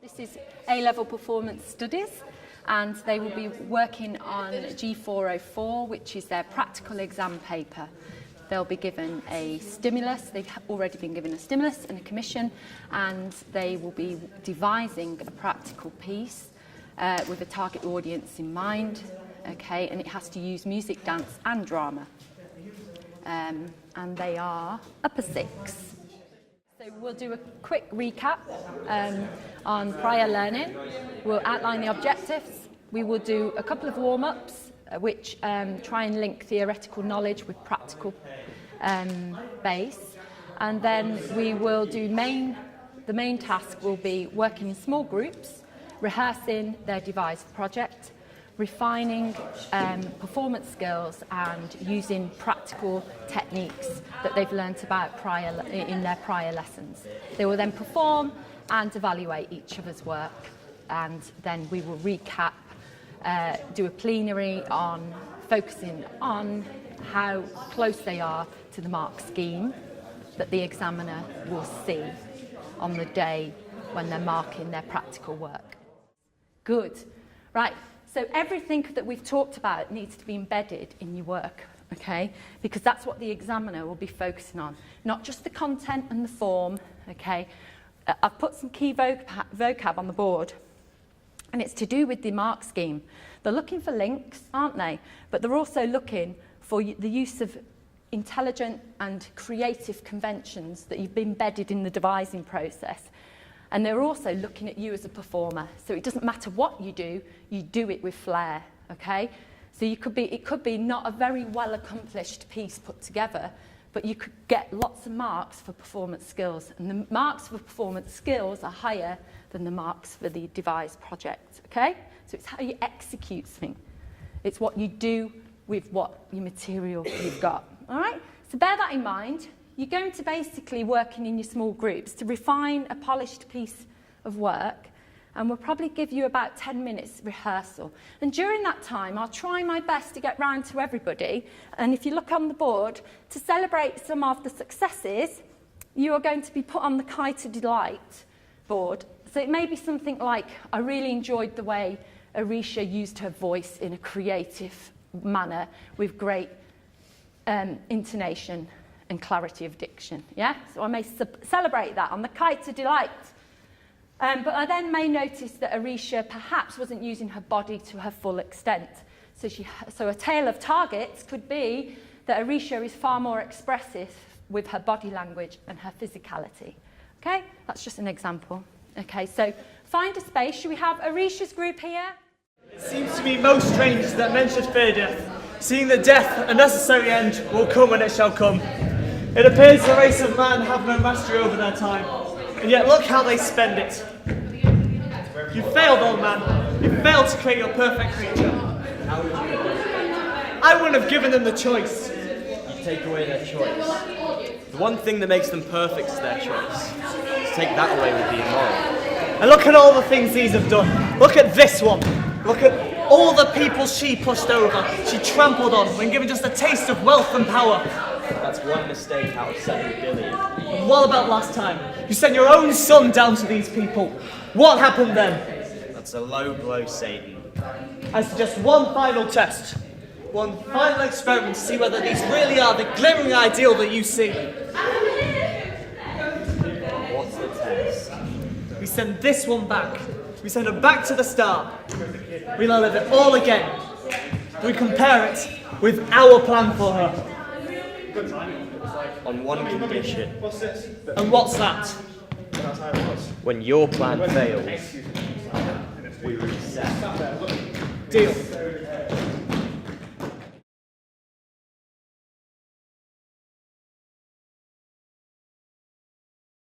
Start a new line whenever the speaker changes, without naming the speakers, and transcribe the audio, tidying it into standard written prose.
This is A-level performance studies, and they will be working on G404, which is their practical exam paper. They'll be given a stimulus, they've already been given a stimulus and a commission, and they will be devising a practical piece with a target audience in mind, okay, and it has to use music, dance and drama. And they are upper 6. So we'll do a quick recap on prior learning. We'll outline the objectives. We will do a couple of warm-ups which try and link theoretical knowledge with practical base. And then we will do the main task will be working in small groups, rehearsing their devised project, refining performance skills and using practical techniques that they've learnt about in their prior lessons. They will then perform and evaluate each other's work, and then we will recap, do a plenary on focusing on how close they are to the mark scheme that the examiner will see on the day when they're marking their practical work. Good. Right. So everything that we've talked about needs to be embedded in your work, okay? Because that's what the examiner will be focusing on, not just the content and the form, okay? I've put some key vocab on the board, and it's to do with the mark scheme. They're looking for links, aren't they? But they're also looking for the use of intelligent and creative conventions that you've embedded in the devising process. And they're also looking at you as a performer. So it doesn't matter what you do it with flair, okay? So it could be not a very well accomplished piece put together, but you could get lots of marks for performance skills. And the marks for performance skills are higher than the marks for the devised project, okay? So it's how you execute something. It's what you do with what your material you've got, all right? So bear that in mind. You're going to basically working in your small groups to refine a polished piece of work, and we'll probably give you about 10 minutes rehearsal. And during that time, I'll try my best to get round to everybody, and if you look on the board, to celebrate some of the successes, you are going to be put on the Kite of Delight board. So it may be something like, I really enjoyed the way Arisha used her voice in a creative manner with great intonation and clarity of diction, yeah? So I may celebrate that on the Kite of Delight. But I then may notice that Arisha perhaps wasn't using her body to her full extent. So a tale of targets could be that Arisha is far more expressive with her body language and her physicality. Okay, that's just an example. Okay, so find a space. Should we have Arisha's group here?
It seems to me most strange that men should fear death, seeing that death, a necessary end, will come when it shall come. It appears the race of man have no mastery over their time, and yet look how they spend it. You failed, old man. You failed to create your perfect creature.
How would you?
I wouldn't have given them the choice.
You take away their choice. The one thing that makes them perfect is their choice. To take that away would be immoral.
And look at all the things these have done. Look at this one. Look at all the people she pushed over, she trampled on when given just a taste of wealth and power.
That's one mistake out of 7 billion.
And what about last time? You sent your own son down to these people. What happened then?
That's a low blow, Satan.
I suggest one final test. One final experiment to see whether these really are the glimmering ideal that you see.
What's the test?
We send this one back. We send her back to the start. We now live it all again. We compare it with our plan for her.
On one condition.
And what's that?
When your plan fails, we reset.
Deal.